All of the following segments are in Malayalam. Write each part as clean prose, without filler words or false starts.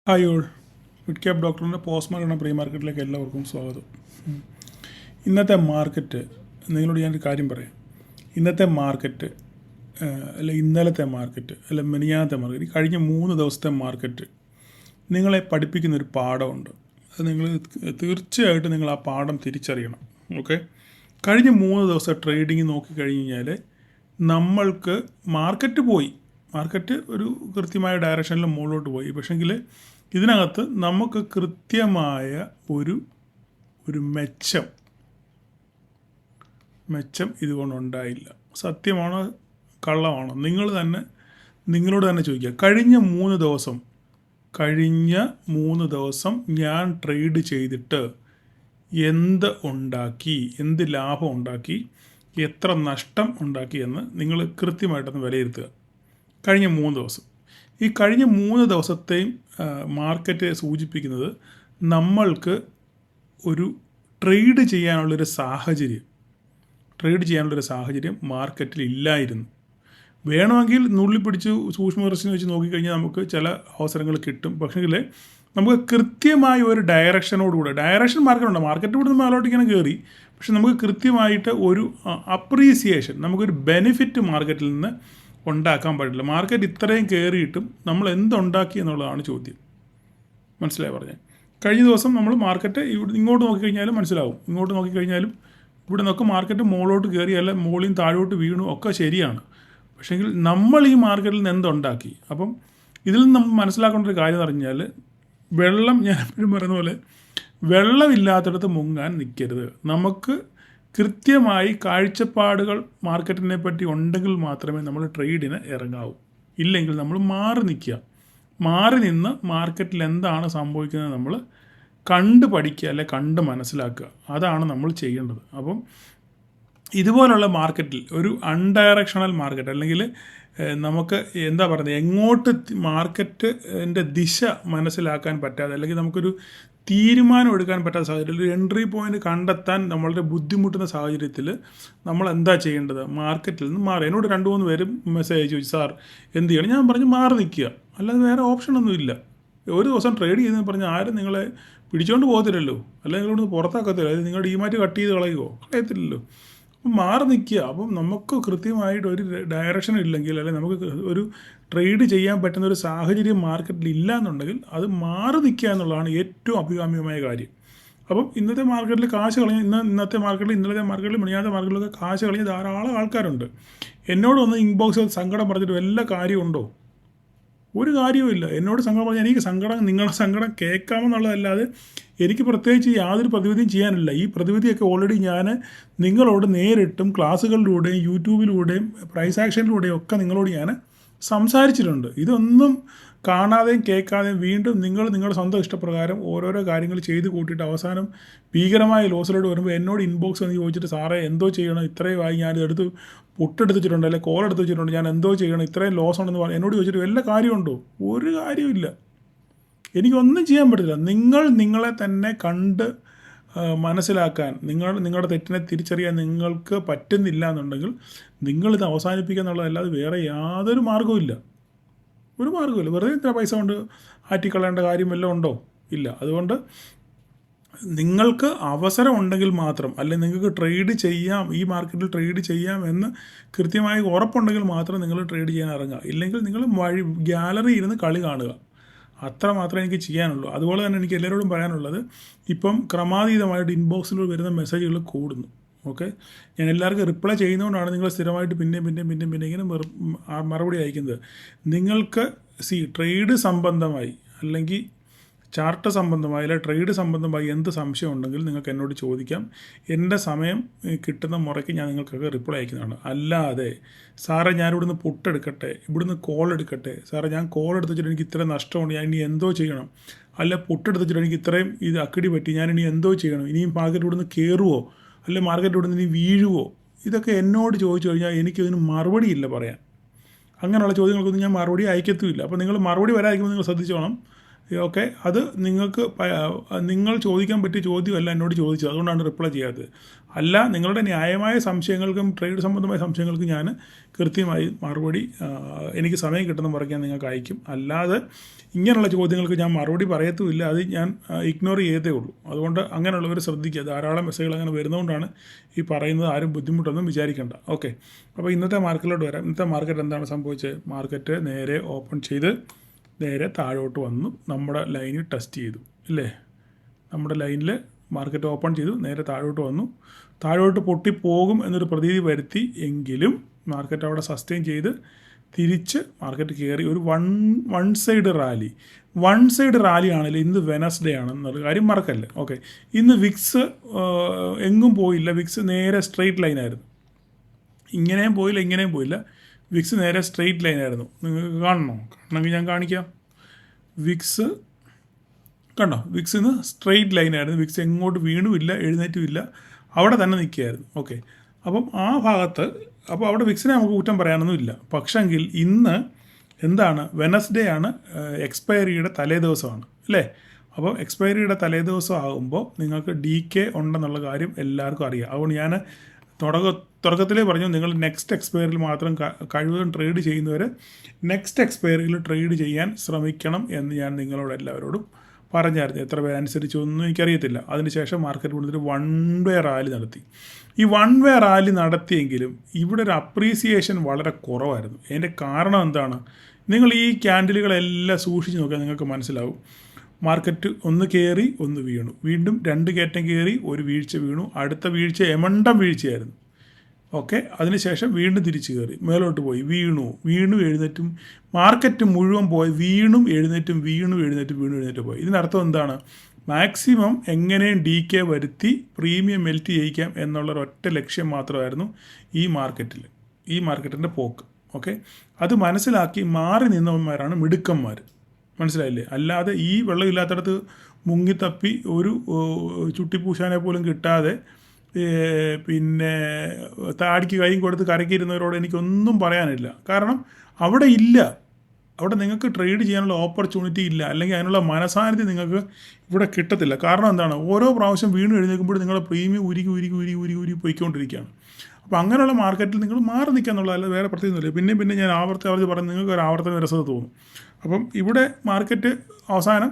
ഹായ് ഓൾ, മിഡ് ക്യാപ് ഡോക്ടറിൻ്റെ പോസ്റ്റ്മാൻ എന്ന പ്രീ മാർക്കറ്റിലേക്ക് എല്ലാവർക്കും സ്വാഗതം. ഇന്നത്തെ മാർക്കറ്റ്, നിങ്ങളോട് ഞാനൊരു കാര്യം പറയാം. ഇന്നത്തെ മാർക്കറ്റ് അല്ല ഇന്നലത്തെ മാർക്കറ്റ് അല്ല മിനിഞ്ഞാന്നത്തെ മാർക്കറ്റ്, കഴിഞ്ഞ 3 ദിവസത്തെ മാർക്കറ്റ് നിങ്ങളെ പഠിപ്പിക്കുന്നൊരു പാഠമുണ്ട്. അത് നിങ്ങൾ തീർച്ചയായിട്ടും നിങ്ങൾ ആ പാഠം തിരിച്ചറിയണം. ഓക്കെ, കഴിഞ്ഞ 3 ദിവസം ട്രേഡിങ് നോക്കിക്കഴിഞ്ഞ് കഴിഞ്ഞാൽ നമ്മൾക്ക് മാർക്കറ്റ് ഒരു കൃത്യമായ ഡയറക്ഷനിൽ മുകളിലോട്ട് പോയി. പക്ഷേങ്കിൽ ഇതിനകത്ത് നമുക്ക് കൃത്യമായ ഒരു മെച്ചം ഇതുകൊണ്ടുണ്ടായില്ല. സത്യമാണോ കള്ളമാണോ നിങ്ങളോട് തന്നെ ചോദിക്കുക. കഴിഞ്ഞ 3 ദിവസം ഞാൻ ട്രേഡ് ചെയ്തിട്ട് എന്ത് ലാഭം ഉണ്ടാക്കി, എത്ര നഷ്ടം ഉണ്ടാക്കി എന്ന് നിങ്ങൾ കൃത്യമായിട്ടൊന്ന് വിലയിരുത്തുക. കഴിഞ്ഞ 3 ദിവസം, ഈ കഴിഞ്ഞ 3 ദിവസത്തെയും മാർക്കറ്റ് സൂചിപ്പിക്കുന്നത് നമ്മൾക്ക് ഒരു ട്രേഡ് ചെയ്യാനുള്ളൊരു സാഹചര്യം മാർക്കറ്റിൽ ഇല്ലായിരുന്നു. വേണമെങ്കിൽ നുള്ളിപ്പിടിച്ച് സൂക്ഷ്മദർശനം വെച്ച് നോക്കിക്കഴിഞ്ഞാൽ നമുക്ക് ചില അവസരങ്ങൾ കിട്ടും. പക്ഷേങ്കിൽ നമുക്ക് കൃത്യമായ ഒരു ഡയറക്ഷൻ മാർക്കറ്റുണ്ട്. മാർക്കറ്റ് ഇവിടെ നിന്ന് മേലോട്ട് ഇങ്ങനെ കയറി, പക്ഷെ നമുക്ക് കൃത്യമായിട്ട് ഒരു അപ്രീസിയേഷൻ, നമുക്കൊരു ബെനിഫിറ്റ് മാർക്കറ്റിൽ നിന്ന് ഉണ്ടാക്കാൻ പറ്റില്ല. മാർക്കറ്റ് ഇത്രയും കയറിയിട്ടും നമ്മൾ എന്തുണ്ടാക്കി എന്നുള്ളതാണ് ചോദ്യം. മനസ്സിലായി പറഞ്ഞത്? കഴിഞ്ഞ ദിവസം നമ്മൾ മാർക്കറ്റ് ഇങ്ങോട്ട് നോക്കിക്കഴിഞ്ഞാലും മനസ്സിലാവും. ഇങ്ങോട്ട് നോക്കിക്കഴിഞ്ഞാലും ഇവിടെ നിന്നൊക്കെ മാർക്കറ്റ് മുകളിലോട്ട് കയറി, അല്ല മുകളിൽ താഴോട്ട് വീണു, ഒക്കെ ശരിയാണ്. പക്ഷേങ്കിൽ നമ്മൾ ഈ മാർക്കറ്റിൽ നിന്ന് എന്തുണ്ടാക്കി? അപ്പം ഇതിൽ നിന്ന് നമ്മൾ മനസ്സിലാക്കേണ്ട ഒരു കാര്യം എന്ന് പറഞ്ഞാൽ, ഞാൻ എപ്പോഴും പറയുന്ന പോലെ വെള്ളമില്ലാത്തിടത്ത് മുങ്ങാൻ നിൽക്കരുത്. നമുക്ക് കൃത്യമായി കാഴ്ചപ്പാടുകൾ മാർക്കറ്റിനെ പറ്റി ഉണ്ടെങ്കിൽ മാത്രമേ നമ്മൾ ട്രേഡിന് ഇറങ്ങാവൂ. ഇല്ലെങ്കിൽ നമ്മൾ മാറി നിന്ന് മാർക്കറ്റിൽ എന്താണ് സംഭവിക്കുന്നത് നമ്മൾ കണ്ട് പഠിക്കുക, അല്ലെ കണ്ട് മനസ്സിലാക്കുക. അതാണ് നമ്മൾ ചെയ്യേണ്ടത്. അപ്പം ഇതുപോലുള്ള മാർക്കറ്റിൽ ഒരു അൺഡയറക്ഷണൽ മാർക്കറ്റ്, അല്ലെങ്കിൽ നമുക്ക് എന്താ പറയുന്നത്, എങ്ങോട്ട് മാർക്കറ്റിൻ്റെ ദിശ മനസ്സിലാക്കാൻ പറ്റാതെ, അല്ലെങ്കിൽ നമുക്കൊരു തീരുമാനം എടുക്കാൻ പറ്റാത്ത സാഹചര്യത്തിൽ, ഒരു എൻട്രി പോയിന്റ് കണ്ടെത്താൻ നമ്മളുടെ ബുദ്ധിമുട്ടുന്ന സാഹചര്യത്തിൽ നമ്മൾ എന്താ ചെയ്യേണ്ടത്? മാർക്കറ്റിൽ നിന്ന് മാറി. എന്നോട് 2-3 പേര് മെസ്സേജ് ചോദിച്ചു, സാർ എന്ത് ചെയ്യണം? ഞാൻ പറഞ്ഞു മാറി നിൽക്കുക, അല്ലാതെ വേറെ ഓപ്ഷനൊന്നുമില്ല. ഒരു ദിവസം ട്രേഡ് ചെയ്തെന്ന് പറഞ്ഞാൽ ആരും നിങ്ങളെ പിടിച്ചുകൊണ്ട് പോകത്തില്ലല്ലോ, അല്ലെങ്കിൽ നിങ്ങളോട് പുറത്താക്കത്തില്ല, അല്ലെങ്കിൽ നിങ്ങളുടെ ഡിമാറ്റ് കട്ട് ചെയ്ത് കളയത്തില്ലല്ലോ. അപ്പം മാറി നിൽക്കുക. അപ്പം നമുക്ക് കൃത്യമായിട്ട് ഒരു ഡയറക്ഷൻ ഇല്ലെങ്കിൽ, അല്ലെങ്കിൽ നമുക്ക് ഒരു ട്രേഡ് ചെയ്യാൻ പറ്റുന്ന ഒരു സാഹചര്യം മാർക്കറ്റിൽ ഇല്ല എന്നുണ്ടെങ്കിൽ അത് മാറി നിൽക്കുക എന്നുള്ളതാണ് ഏറ്റവും അഭികാമ്യമായ കാര്യം. അപ്പം ഇന്നത്തെ മാർക്കറ്റിൽ കാശ് കളഞ്ഞ ഇന്നത്തെ മാർക്കറ്റിൽ, ഇന്നലത്തെ മാർക്കറ്റിൽ, മിനിഞ്ഞാത്തെ മാർക്കറ്റിലൊക്കെ കാശ് കളഞ്ഞ ധാരാളം ആൾക്കാരുണ്ട്. എന്നോട് വന്ന് ഇൻബോക്സിൽ സങ്കടം പറഞ്ഞിട്ട് വല്ല കാര്യമുണ്ടോ? ഒരു കാര്യവുമില്ല. എന്നോട് സങ്കടം പറഞ്ഞാൽ എനിക്ക് നിങ്ങളുടെ സങ്കടം കേൾക്കാമെന്നുള്ളതല്ലാതെ എനിക്ക് പ്രത്യേകിച്ച് യാതൊരു പ്രതിവിധിയും ചെയ്യാനില്ല. ഈ പ്രതിവിധിയൊക്കെ ഓൾറെഡി ഞാൻ നിങ്ങളോട് നേരിട്ടും ക്ലാസ്സുകളിലൂടെയും യൂട്യൂബിലൂടെയും പ്രൈസ് ആക്ഷനിലൂടെയും ഒക്കെ നിങ്ങളോട് ഞാൻ സംസാരിച്ചിട്ടുണ്ട്. ഇതൊന്നും കാണാതെയും കേൾക്കാതെയും വീണ്ടും നിങ്ങളുടെ സ്വന്തം ഇഷ്ടപ്രകാരം ഓരോരോ കാര്യങ്ങൾ ചെയ്ത് കൂട്ടിയിട്ട് അവസാനം ഭീകരമായ ലോസിലോട്ട് വരുമ്പോൾ എന്നോട് ഇൻബോക്സ് എന്ന് ചോദിച്ചിട്ട്, സാറേ എന്തോ ചെയ്യണം, ഇത്രയും ആയി, ഞാനിതെടുത്ത് പുട്ടെടുത്ത് വെച്ചിട്ടുണ്ട്, അല്ലെങ്കിൽ കോൾ എടുത്ത് വെച്ചിട്ടുണ്ട്, ഞാൻ എന്തോ ചെയ്യണം, ഇത്രയും ലോസ് ഉണ്ടെന്ന് പറഞ്ഞ് എന്നോട് ചോദിച്ചിട്ട് വല്ല കാര്യമുണ്ടോ? ഒരു കാര്യമില്ല. എനിക്കൊന്നും ചെയ്യാൻ പറ്റില്ല. നിങ്ങളെ തന്നെ കണ്ട് മനസ്സിലാക്കാൻ, നിങ്ങളുടെ തെറ്റിനെ തിരിച്ചറിയാൻ നിങ്ങൾക്ക് പറ്റുന്നില്ല എന്നുണ്ടെങ്കിൽ നിങ്ങളിത് അവസാനിപ്പിക്കുക എന്നുള്ളതല്ലാതെ വേറെ യാതൊരു മാർഗ്ഗവുമില്ല. വെറുതെ ഇത്ര പൈസ കൊണ്ട് ആറ്റിക്കളയേണ്ട കാര്യം വല്ലതും ഉണ്ടോ? ഇല്ല. അതുകൊണ്ട് നിങ്ങൾക്ക് അവസരം ഉണ്ടെങ്കിൽ മാത്രം, അല്ലെങ്കിൽ നിങ്ങൾക്ക് ട്രേഡ് ചെയ്യാം, ഈ മാർക്കറ്റിൽ ട്രേഡ് ചെയ്യാം എന്ന് കൃത്യമായി ഉറപ്പുണ്ടെങ്കിൽ മാത്രം നിങ്ങൾ ട്രേഡ് ചെയ്യാൻ ഇറങ്ങുക. ഇല്ലെങ്കിൽ നിങ്ങൾ ഗ്യാലറി ഇരുന്ന് കളി കാണുക. അത്ര മാത്രമേ എനിക്ക് ചെയ്യാനുള്ളൂ. അതുപോലെ തന്നെ എനിക്ക് എല്ലാവരോടും പറയാനുള്ളത്, ഇപ്പം ക്രമാതീതമായിട്ട് ഇൻബോക്സിൽ വരുന്ന മെസ്സേജുകൾ കൂടുന്നു. ഓക്കെ, ഞാൻ എല്ലാവർക്കും റിപ്ലൈ ചെയ്യുന്നതുകൊണ്ടാണ് നിങ്ങൾ സ്ഥിരമായിട്ട് പിന്നെ ഇങ്ങനെ മറുപടി അയക്കുന്നത്. നിങ്ങൾക്ക് ട്രേഡ് സംബന്ധമായി, അല്ലെങ്കിൽ ചാർട്ട് സംബന്ധമായി, അല്ലെങ്കിൽ ട്രേഡ് സംബന്ധമായി എന്ത് സംശയം ഉണ്ടെങ്കിൽ നിങ്ങൾക്ക് എന്നോട് ചോദിക്കാം. എൻ്റെ സമയം കിട്ടുന്ന മുറയ്ക്ക് ഞാൻ നിങ്ങൾക്കൊക്കെ റിപ്ലൈ അയക്കുന്നതാണ്. അല്ലാതെ സാറേ ഞാൻ ഇവിടുന്ന് പുട്ടെടുക്കട്ടെ, ഇവിടുന്ന് കോൾ എടുക്കട്ടെ, സാറേ ഞാൻ കോൾ എടുത്ത് വെച്ചിട്ട് എനിക്ക് ഇത്രയും നഷ്ടമുണ്ട്, ഞാൻ ഇനി എന്തോ ചെയ്യണം, അല്ല പുട്ടെടുത്ത് വെച്ചിട്ട് എനിക്ക് ഇത്രയും അക്കിടി പറ്റി, ഞാൻ ഇനി എന്തോ ചെയ്യണം, ഇനിയും മാർക്കറ്റ് ഇവിടുന്ന് കയറുമോ, അല്ലെ മാർക്കറ്റ് ഇവിടുന്ന് ഇനി വീഴുവോ, ഇതൊക്കെ എന്നോട് ചോദിച്ചു കഴിഞ്ഞാൽ എനിക്കതിന് മറുപടിയില്ല പറയാൻ. അങ്ങനെയുള്ള ചോദ്യങ്ങൾക്കൊന്നും ഞാൻ മറുപടി അയക്കത്തുമില്ല. അപ്പോൾ നിങ്ങൾ മറുപടി വരാതിരിക്കുമ്പോൾ നിങ്ങൾ ശ്രദ്ധിച്ചോണം. ഓക്കെ, അത് നിങ്ങൾക്ക് നിങ്ങൾ ചോദിക്കാൻ പറ്റിയ ചോദ്യമല്ല എന്നോട് ചോദിച്ചത്, അതുകൊണ്ടാണ് റിപ്ലൈ ചെയ്യാത്തത്. അല്ല, നിങ്ങളുടെ ന്യായമായ സംശയങ്ങൾക്കും ട്രേഡ് സംബന്ധമായ സംശയങ്ങൾക്കും ഞാൻ കൃത്യമായി മറുപടി എനിക്ക് സമയം കിട്ടുന്ന മുറയ്ക്ക് നിങ്ങൾക്ക് അയക്കും. അല്ലാതെ ഇങ്ങനെയുള്ള ചോദ്യങ്ങൾക്ക് ഞാൻ മറുപടി പറയത്തുമില്ല, അത് ഞാൻ ഇഗ്നോർ ചെയ്തേ ഉള്ളൂ. അതുകൊണ്ട് അങ്ങനെയുള്ളവർ ശ്രദ്ധിക്കുക. ധാരാളം മെസ്സേജുകൾ അങ്ങനെ വരുന്നതുകൊണ്ടാണ് ഈ പറയുന്നത്. ആരും ബുദ്ധിമുട്ടൊന്നും വിചാരിക്കേണ്ട. ഓക്കെ, അപ്പോൾ ഇന്നത്തെ മാർക്കറ്റിലോട്ട് വരാം. ഇന്നത്തെ മാർക്കറ്റ് എന്താണ് സംഭവിച്ചത്? മാർക്കറ്റ് നേരെ ഓപ്പൺ ചെയ്ത് നേരെ താഴോട്ട് വന്നു, നമ്മുടെ ലൈനിൽ ടെസ്റ്റ് ചെയ്തു അല്ലേ? നമ്മുടെ ലൈനിൽ മാർക്കറ്റ് ഓപ്പൺ ചെയ്തു, നേരെ താഴോട്ട് വന്നു. താഴോട്ട് പൊട്ടിപ്പോകും എന്നൊരു പ്രതീതി വരുത്തി, എങ്കിലും മാർക്കറ്റ് അവിടെ സസ്റ്റെയിൻ ചെയ്ത് തിരിച്ച് മാർക്കറ്റ് കയറി. ഒരു വൺ സൈഡ് റാലി ആണെങ്കിൽ ഇന്ന് വെനസ്ഡേ ആണെന്നുള്ള കാര്യം മറക്കല്ലേ. ഓക്കെ, ഇന്ന് വിക്സ് എങ്ങും പോയില്ല. വിക്സ് നേരെ സ്ട്രെയിറ്റ് ലൈനായിരുന്നു. ഇങ്ങനെയും പോയില്ല. വിക്സ് നേരെ സ്ട്രെയിറ്റ് ലൈനായിരുന്നു. നിങ്ങൾക്ക് കാണണമെങ്കിൽ ഞാൻ കാണിക്കാം. വിക്സ് കണ്ടോ? വിക്സ് ഇന്ന് സ്ട്രെയിറ്റ് ലൈനായിരുന്നു. വിക്സ് എങ്ങോട്ട് വീണുമില്ല, എഴുന്നേറ്റുമില്ല, അവിടെ തന്നെ നിൽക്കുകയായിരുന്നു. ഓക്കെ, അപ്പം ആ ഭാഗത്ത് അപ്പോൾ അവിടെ വിക്സിനെ നമുക്ക് കുറ്റം പറയാനൊന്നുമില്ല. പക്ഷെങ്കിൽ ഇന്ന് എന്താണ്? വെനസ്ഡേ ആണ്, എക്സ്പയറിയുടെ തലേ ദിവസമാണ് അല്ലേ? അപ്പോൾ എക്സ്പയറിയുടെ തലേ ദിവസം ആകുമ്പോൾ നിങ്ങൾക്ക് DK ഉണ്ടെന്നുള്ള കാര്യം എല്ലാവർക്കും അറിയാം. അതുകൊണ്ട് ഞാൻ തുടക്കത്തിലേ പറഞ്ഞു, നിങ്ങൾ നെക്സ്റ്റ് എക്സ്പയറിയിൽ മാത്രം കഴിവതും ട്രേഡ് ചെയ്യുന്നവർ നെക്സ്റ്റ് എക്സ്പയറിയിൽ ട്രേഡ് ചെയ്യാൻ ശ്രമിക്കണം എന്ന് ഞാൻ നിങ്ങളോട് എല്ലാവരോടും പറഞ്ഞായിരുന്നു. എത്ര പേരനുസരിച്ചൊന്നും എനിക്കറിയത്തില്ല. അതിനുശേഷം മാർക്കറ്റ് കൊണ്ടിട്ട് വൺ വേ റാലി നടത്തി. ഈ വൺ വേ റാലി നടത്തിയെങ്കിലും ഇവിടെ ഒരു അപ്രീസിയേഷൻ വളരെ കുറവായിരുന്നു. അതിൻ്റെ കാരണം എന്താണ്? നിങ്ങൾ ഈ ക്യാൻഡിലുകളെല്ലാം സൂക്ഷിച്ച് നോക്കിയാൽ നിങ്ങൾക്ക് മനസ്സിലാവും. മാർക്കറ്റ് ഒന്ന് കയറി ഒന്ന് വീണു, വീണ്ടും 2 കയറ്റം കയറി ഒരു വീഴ്ച വീണു, അടുത്ത വീഴ്ച എമണ്ടം വീഴ്ചയായിരുന്നു. ഓക്കെ, അതിനുശേഷം വീണ്ടും തിരിച്ച് കയറി മേലോട്ട് പോയി, വീണു എഴുന്നേറ്റും, മാർക്കറ്റ് മുഴുവൻ പോയി വീണും എഴുന്നേറ്റും പോയി. ഇതിനർത്ഥം എന്താണ്? മാക്സിമം എങ്ങനെയും DK വരുത്തി പ്രീമിയം മെൽറ്റ് ചെയ്യിക്കാം എന്നുള്ളൊരൊറ്റ ലക്ഷ്യം മാത്രമായിരുന്നു ഈ മാർക്കറ്റിൻ്റെ പോക്ക്. ഓക്കെ, അത് മനസ്സിലാക്കി മാറി നിന്നവന്മാരാണ് മിടുക്കന്മാർ. മനസ്സിലായില്ലേ? അല്ലാതെ ഈ വെള്ളമില്ലാത്തടത്ത് മുങ്ങിത്തപ്പി ഒരു ചുട്ടിപ്പൂശാനെ പോലും കിട്ടാതെ പിന്നെ താടിക്ക് കൈയും കൊടുത്ത് കരക്കിയിരുന്നവരോട് എനിക്കൊന്നും പറയാനില്ല. കാരണം അവിടെ നിങ്ങൾക്ക് ട്രേഡ് ചെയ്യാനുള്ള ഓപ്പർച്യൂണിറ്റി ഇല്ല, അല്ലെങ്കിൽ അതിനുള്ള മനസാന്നിധ്യം നിങ്ങൾക്ക് ഇവിടെ കിട്ടത്തില്ല. കാരണം എന്താണ്? ഓരോ പ്രാവശ്യം വീണ്ടും എഴുന്നേൽക്കുമ്പോൾ നിങ്ങളുടെ പ്രീമിയം ഉരുകി പോയിക്കൊണ്ടിരിക്കുകയാണ്. അപ്പോൾ അങ്ങനെയുള്ള മാർക്കറ്റിൽ നിങ്ങൾ മാറി നിൽക്കുക എന്നുള്ളതല്ല, വേറെ പ്രത്യേകമൊന്നുമില്ല. പിന്നെ ഞാൻ ആവർത്തി പറഞ്ഞ് നിങ്ങൾക്ക് ഒരു ആവർത്തന വിരസത തോന്നും. അപ്പം ഇവിടെ അവസാനം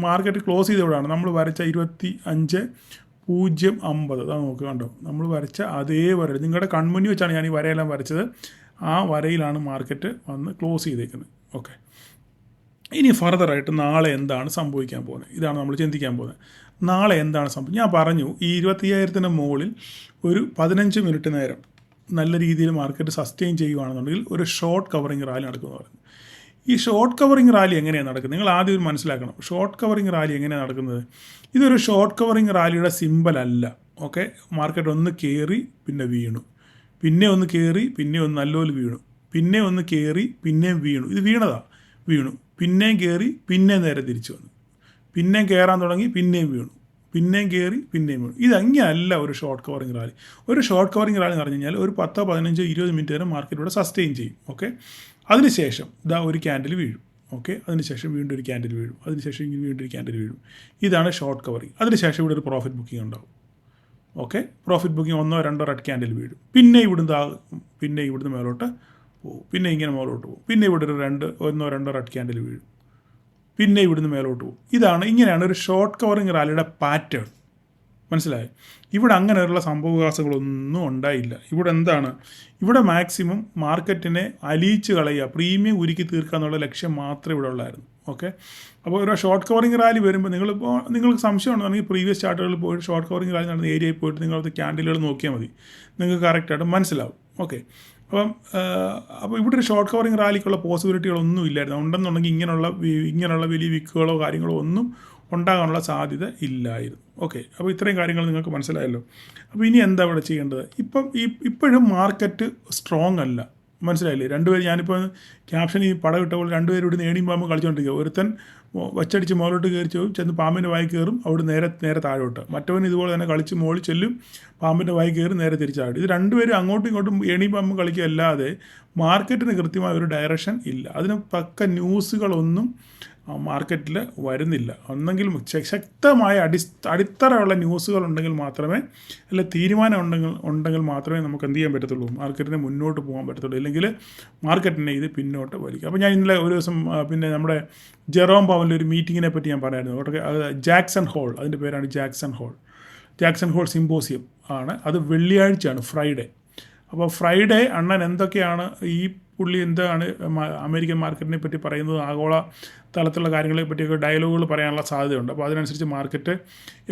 മാർക്കറ്റ് ക്ലോസ് ചെയ്തവിടെയാണ് നമ്മൾ വരച്ച 25.050. അതാ നോക്കുക, കണ്ടോ? നമ്മൾ വരച്ച അതേ വരയിൽ നിങ്ങളുടെ കൺമുന്നിൽ വെച്ചാണ് ഞാൻ ഈ വരയെല്ലാം വരച്ചത്. ആ വരയിലാണ് മാർക്കറ്റ് വന്ന് ക്ലോസ് ചെയ്തേക്കുന്നത്. ഓക്കെ, ഇനി ഫർദറായിട്ട് നാളെ എന്താണ് സംഭവിക്കാൻ പോകുന്നത്? ഇതാണ് നമ്മൾ ചിന്തിക്കാൻ പോകുന്നത്. നാളെ എന്താണ് സംഭവിക്കുക? ഞാൻ പറഞ്ഞു, ഈ 25,000-ന് മുകളിൽ ഒരു 15 മിനിറ്റ് നേരം നല്ല രീതിയിൽ മാർക്കറ്റ് സസ്റ്റെയിൻ ചെയ്യുകയാണെന്നുണ്ടെങ്കിൽ ഒരു ഷോർട്ട് കവറിങ് റാലി നടക്കുമെന്ന് പറഞ്ഞു. ഈ ഷോർട്ട് കവറിങ് റാലി എങ്ങനെയാണ് നടക്കുന്നത്? നിങ്ങൾ ആദ്യം മനസ്സിലാക്കണം. ഷോർട്ട് കവറിങ് റാലി എങ്ങനെയാണ് നടക്കുന്നത്? ഇതൊരു ഷോർട്ട് കവറിങ് റാലിയുടെ സിമ്പൽ അല്ല. ഓക്കെ, മാർക്കറ്റ് ഒന്ന് കയറി പിന്നെ വീണു, പിന്നെ ഒന്ന് കയറി പിന്നെ ഒന്ന് നല്ലപോലെ വീണു, പിന്നെ ഒന്ന് കയറി പിന്നെയും വീണു. ഇത് വീണു, പിന്നെയും കയറി പിന്നെയും നേരെ തിരിച്ചു വന്നു, പിന്നെയും കയറാൻ തുടങ്ങി പിന്നെയും വീണു, പിന്നെയും കയറി പിന്നെയും വീണു. ഇതങ്ങനെയല്ല ഒരു ഷോർട്ട് കവറിങ് റാലി. ഒരു ഷോർട്ട് കവറിങ് റാലി എന്ന് പറഞ്ഞു കഴിഞ്ഞാൽ ഒരു 10, 15, 20 മിനിറ്റ് വരെ മാർക്കറ്റ് ഇവിടെ സസ്റ്റെയിൻ ചെയ്യും. ഓക്കെ, അതിനുശേഷം ഒരു ക്യാൻഡിൽ വീഴും. ഓക്കെ, അതിനുശേഷം വീണ്ടും ഒരു ക്യാൻഡിൽ വീഴും, അതിനുശേഷം വീണ്ടും ഒരു ക്യാൻഡിൽ വീഴും. ഇതാണ് ഷോർട്ട് കവറിങ്. അതിനുശേഷം ഇവിടെ ഒരു പ്രോഫിറ്റ് ബുക്കിംഗ് ഉണ്ടാവും. Okay, profit booking 1, 2 red candle വീഴും. പിന്നെ ഇവിടുന്ന് മേലോട്ട് പോകും, പിന്നെ ഇങ്ങനെ മേലോട്ട് പോകും, പിന്നെ ഇവിടെ ഒരു 1, 2 റെഡ് ക്യാൻഡിൽ വീഴും, പിന്നെ ഇവിടുന്ന് മേലോട്ട് പോകും. ഇങ്ങനെയാണ് ഒരു ഷോർട്ട് കവറിങ് റാലിയുടെ പാറ്റേൺ. മനസ്സിലായി? ഇവിടെ അങ്ങനെയുള്ള സംഭവവികാസങ്ങളൊന്നും ഉണ്ടായില്ല. ഇവിടെ എന്താണ്? ഇവിടെ മാക്സിമം മാർക്കറ്റിനെ അലിയിച്ച് കളയുക, പ്രീമിയം ഉരുക്കി തീർക്കുക എന്നുള്ള ലക്ഷ്യം മാത്രമേ ഇവിടെ ഉള്ളായിരുന്നു. ഓക്കെ, അപ്പോൾ ഒരു ഷോർട്ട് കവറിങ് റാലി വരുമ്പോൾ നിങ്ങൾക്ക് സംശയം ഉണ്ടെന്നുണ്ടെങ്കിൽ പ്രീവിയസ് ചാർട്ടുകളിൽ പോയിട്ട് ഷോർട്ട് കവറിങ് റാലി നടന്ന ഏരിയയിൽ പോയിട്ട് നിങ്ങളത് ക്യാൻഡിലുകൾ നോക്കിയാൽ മതി, നിങ്ങൾക്ക് കറക്റ്റായിട്ട് മനസ്സിലാവും. ഓക്കെ, അപ്പോൾ ഇവിടെ ഒരു ഷോർട്ട് കവറിങ് റാലിക്കുള്ള പോസിബിലിറ്റികളൊന്നും ഇല്ലായിരുന്നു. ഉണ്ടെന്നുണ്ടെങ്കിൽ ഇങ്ങനെയുള്ള വലിയ വിക്കുകളോ കാര്യങ്ങളോ ഒന്നും ഉണ്ടാകാനുള്ള സാധ്യത ഇല്ലായിരുന്നു. ഓക്കെ, അപ്പോൾ ഇത്രയും കാര്യങ്ങൾ നിങ്ങൾക്ക് മനസ്സിലായല്ലോ. അപ്പോൾ ഇനി എന്താ ഇവിടെ ചെയ്യേണ്ടത്? ഇപ്പോഴും മാർക്കറ്റ് സ്ട്രോങ് അല്ല. മനസ്സിലായില്ലേ? രണ്ടുപേരും, ഞാനിപ്പോൾ ക്യാപ്ഷൻ ഈ പടം ഇട്ടപ്പോൾ രണ്ടുപേരും ഇവിടെ നേടിയും പാമ്പും കളിച്ചുകൊണ്ടിരിക്കുക. ഒരുത്തൻ വച്ചടിച്ച് മുകളിലോട്ട് കയറി ചെന്ന് പാമ്പിൻ്റെ വായി കയറും, അവിടെ നേരെ താഴോട്ട്. മറ്റവൻ ഇതുപോലെ തന്നെ കളിച്ച് മുകളിൽ ചെല്ലും, പാമ്പിൻ്റെ വായി കയറി നേരെ തിരിച്ചാടും. ഇത് രണ്ടുപേരും അങ്ങോട്ടും ഇങ്ങോട്ടും ഏണിയും പാമ്പും കളിക്കുക അല്ലാതെ മാർക്കറ്റിന് കൃത്യമായ ഒരു ഡയറക്ഷൻ ഇല്ല. അതിന് തക്ക ന്യൂസുകളൊന്നും മാർക്കറ്റിൽ വരുന്നില്ല. ഒന്നെങ്കിലും ശക്തമായ അടിത്തറയുള്ള ന്യൂസുകൾ ഉണ്ടെങ്കിൽ മാത്രമേ, അല്ല തീരുമാനം ഉണ്ടെങ്കിൽ മാത്രമേ നമുക്ക് എന്ത് ചെയ്യാൻ പറ്റത്തുള്ളൂ, മാർക്കറ്റിനെ മുന്നോട്ട് പോകാൻ പറ്റത്തുള്ളൂ. ഇല്ലെങ്കിൽ മാർക്കറ്റിനെ ഇത് പിന്നോട്ട് വലിക്കും. അപ്പോൾ ഞാൻ ഇന്നലെ ഒരു ദിവസം പിന്നെ നമ്മുടെ ജെറോം പവലിൻ്റെ ഒരു മീറ്റിങ്ങിനെ പറ്റി ഞാൻ പറയായിരുന്നു. ജാക്സൺ ഹോൾ, അതിൻ്റെ പേരാണ് ജാക്സൺ ഹോൾ സിമ്പോസിയം ആണ്. അത് വെള്ളിയാഴ്ചയാണ്, ഫ്രൈഡേ. അപ്പോൾ ഫ്രൈഡേ അണ്ണൻ എന്തൊക്കെയാണ് പുള്ളി എന്താണ് അമേരിക്കൻ മാർക്കറ്റിനെ പറ്റി പറയുന്നത്, ആഗോള തലത്തിലുള്ള കാര്യങ്ങളെ പറ്റിയൊക്കെ ഡയലോഗുകൾ പറയാനുള്ള സാധ്യതയുണ്ട്. അപ്പോൾ അതിനനുസരിച്ച് മാർക്കറ്റ്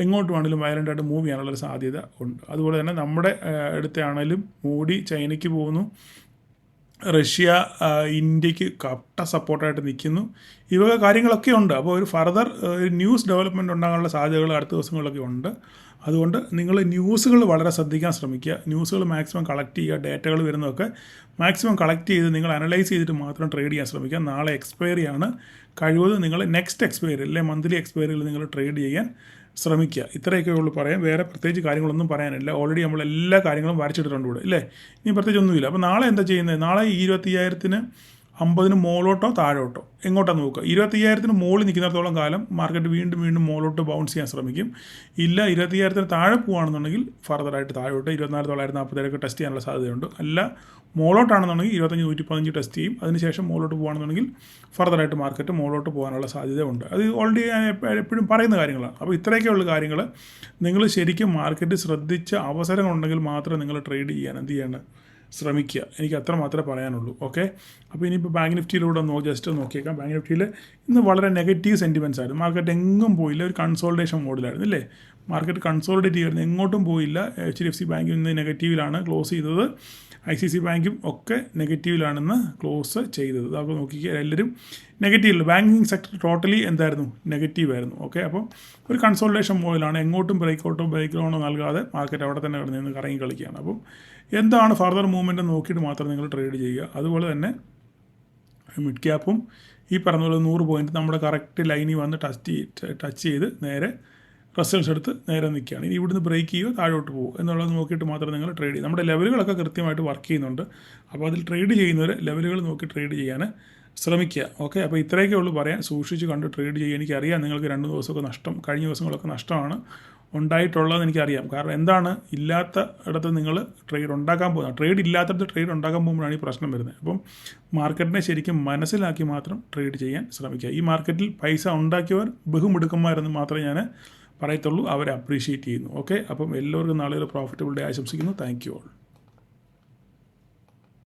എങ്ങോട്ട് വേണമെങ്കിലും വയലൻ്റായിട്ട് മൂവ് ചെയ്യാനുള്ളൊരു സാധ്യത ഉണ്ട്. അതുപോലെ തന്നെ നമ്മുടെ അടുത്താണെങ്കിലും മോഡി ചൈനയ്ക്ക് പോകുന്നു, റഷ്യ ഇന്ത്യക്ക് കട്ട സപ്പോർട്ടായിട്ട് നിൽക്കുന്നു. ഈ വക കാര്യങ്ങളൊക്കെ ഉണ്ട്. അപ്പോൾ ഒരു ഫർദർ ന്യൂസ് ഡെവലപ്മെൻറ്റ് ഉണ്ടാകാനുള്ള സാധ്യതകൾ അടുത്ത ദിവസങ്ങളിലൊക്കെ ഉണ്ട്. അതുകൊണ്ട് നിങ്ങൾ ന്യൂസുകൾ വളരെ ശ്രദ്ധിക്കാൻ ശ്രമിക്കുക. ന്യൂസുകൾ മാക്സിമം കളക്ട് ചെയ്യുക. ഡേറ്റകൾ വരുന്നതൊക്കെ മാക്സിമം കളക്ട് ചെയ്ത് നിങ്ങൾ അനലൈസ് ചെയ്തിട്ട് മാത്രം ട്രേഡ് ചെയ്യാൻ ശ്രമിക്കുക. നാളെ എക്സ്പയറിയാണ്. കഴിവതും നിങ്ങൾ നെക്സ്റ്റ് എക്സ്പയറി അല്ലെ മന്ത്ലി എക്സ്പയറിയിൽ നിങ്ങൾ ട്രേഡ് ചെയ്യാൻ ശ്രമിക്കുക. ഇത്രയൊക്കെ ഉള്ളൂ പറയാം. വേറെ പ്രത്യേകിച്ച് കാര്യങ്ങളൊന്നും പറയാനില്ല. ഓൾറെഡി നമ്മൾ എല്ലാ കാര്യങ്ങളും വരച്ചിട്ടിട്ടുണ്ട് ഇവിടെ, ഇല്ലേ? ഇനി പ്രത്യേകിച്ച് ഒന്നുമില്ല. അപ്പോൾ നാളെ എന്താ ചെയ്യുന്നത്? നാളെ 25,000-ന് 50-ന് മോളോട്ടോ താഴോട്ടോ എങ്ങോട്ടാണ് നോക്കുക. 25,000-ന് മുകളിൽ നിൽക്കുന്നിടത്തോളം കാലം മാർക്കറ്റ് വീണ്ടും മോളോട്ട് ബൗൺസ് ചെയ്യാൻ ശ്രമിക്കും. ഇല്ല 25,000-ന് താഴെ പോകുകയാണെന്നുണ്ടെങ്കിൽ ഫർദറായിട്ട് താഴോട്ട് 24,940 ടെസ്റ്റ് ചെയ്യാനുള്ള സാധ്യതയുണ്ട്. അല്ല മോളോട്ടാണെന്നുണ്ടെങ്കിൽ 25,115 ടെസ്റ്റ് ചെയ്യും. അതിനുശേഷം മോളോട്ട് പോകുകയാണെന്നുണ്ടെങ്കിൽ ഫർദറായിട്ട് മാർക്കറ്റ് മോളോട്ട് പോകാനുള്ള സാധ്യതയുണ്ട്. അത് ഓൾറെഡി ഞാൻ എപ്പോഴും പറയുന്ന കാര്യങ്ങളാണ്. അപ്പോൾ ഇത്രയൊക്കെയുള്ള കാര്യങ്ങൾ നിങ്ങൾ ശരിക്കും മാർക്കറ്റ് ശ്രദ്ധിച്ച അവസരങ്ങളുണ്ടെങ്കിൽ മാത്രമേ നിങ്ങൾ ട്രേഡ് ചെയ്യാൻ എന്ത് ചെയ്യേണ്ടത് ശ്രമിക്കുക. എനിക്ക് അത്ര മാത്രമേ പറയാനുള്ളൂ. ഓക്കെ, അപ്പോൾ ഇനിയിപ്പോൾ ബാങ്ക് നിഫ്റ്റിയിലൂടെ ജസ്റ്റ് നോക്കിയേക്കാം. ബാങ്ക് നിഫ്റ്റിയിൽ ഇന്ന് വളരെ നെഗറ്റീവ് സെൻറ്റിമെൻറ്റ്സ് ആയിരുന്നു. മാർക്കറ്റ് എങ്ങും പോയില്ല, ഒരു കൺസോൾട്ടേഷൻ മോഡിലായിരുന്നു, അല്ലേ? മാർക്കറ്റ് കൺസോൾട്ടേറ്റ് ചെയ്യുന്നു, എങ്ങോട്ടും പോയില്ല. HDFC ബാങ്ക് ഇന്ന് നെഗറ്റീവിലാണ് ക്ലോസ് ചെയ്തത്. ICICI ബാങ്കും ഒക്കെ നെഗറ്റീവിലാണെന്ന് ക്ലോസ് ചെയ്തത്. അപ്പോൾ നോക്കിക്കുക, എല്ലാവരും നെഗറ്റീവില്ല. ബാങ്കിങ് സെക്ടർ ടോട്ടലി എന്തായിരുന്നു? നെഗറ്റീവായിരുന്നു. ഓക്കെ, അപ്പോൾ ഒരു കൺസോൾട്ടേഷൻ മോഡിലാണ്. എങ്ങോട്ടും ബ്രേക്കൗട്ടോ നൽകാതെ മാർക്കറ്റ് അവിടെ തന്നെ കിടന്ന് കറങ്ങി കളിക്കുകയാണ്. അപ്പോൾ എന്താണ് ഫർദർ മൂവ്മെൻറ്റ് നോക്കിയിട്ട് മാത്രം നിങ്ങൾ ട്രേഡ് ചെയ്യുക. അതുപോലെ തന്നെ മിഡ് ക്യാപ്പും ഈ പറഞ്ഞ 100 പോയിൻറ്റ് നമ്മുടെ കറക്റ്റ് ലൈനിൽ വന്ന് ടച്ച് ചെയ്ത് നേരെ റിസൾട്ട്സ് എടുത്ത് നേരെ നിൽക്കുകയാണ്. ഇനി ഇവിടുന്ന് ബ്രേക്ക് ചെയ്യുക, താഴോട്ട് പോകും എന്നുള്ളത് നോക്കിയിട്ട് മാത്രം നിങ്ങൾ ട്രേഡ് ചെയ്യും. നമ്മുടെ ലെവലുകളൊക്കെ കൃത്യമായിട്ട് വർക്ക് ചെയ്യുന്നുണ്ട്. അപ്പോൾ അതിൽ ട്രേഡ് ചെയ്യുന്നവർ ലെവലുകൾ നോക്കി ട്രേഡ് ചെയ്യാൻ ശ്രമിക്കുക. ഓക്കെ, അപ്പോൾ ഇത്രയൊക്കെ ഉള്ളൂ പറയാൻ. സൂക്ഷിച്ച് കണ്ട് ട്രേഡ് ചെയ്യുക. എനിക്കറിയാം നിങ്ങൾക്ക് 2 ദിവസമൊക്കെ നഷ്ടം, കഴിഞ്ഞ ദിവസങ്ങളൊക്കെ നഷ്ടമാണ് ഉണ്ടായിട്ടുള്ളതെന്ന് എനിക്കറിയാം. കാരണം എന്താണ്, ഇല്ലാത്ത ഇടത്ത് നിങ്ങൾ ട്രേഡ് ഉണ്ടാക്കാൻ പോകുന്നത്. ട്രേഡ് ഇല്ലാത്തടത്ത് ട്രേഡ് ഉണ്ടാക്കാൻ പോകുമ്പോഴാണ് ഈ പ്രശ്നം വരുന്നത്. അപ്പം മാർക്കറ്റിനെ ശരിക്കും മനസ്സിലാക്കി മാത്രം ട്രേഡ് ചെയ്യാൻ ശ്രമിക്കുക. ഈ മാർക്കറ്റിൽ പൈസ ഉണ്ടാക്കിയവർ ബഹുമിടുക്കന്മാരെന്ന് മാത്രമേ ഞാൻ പറയത്തുള്ളൂ. അവരെ അപ്രീഷിയേറ്റ് ചെയ്യുന്നു. ഓക്കെ, അപ്പം എല്ലാവർക്കും നാളെ ഒരു പ്രോഫിറ്റബിൾ ഡേ ആശംസിക്കുന്നു. Thank you all.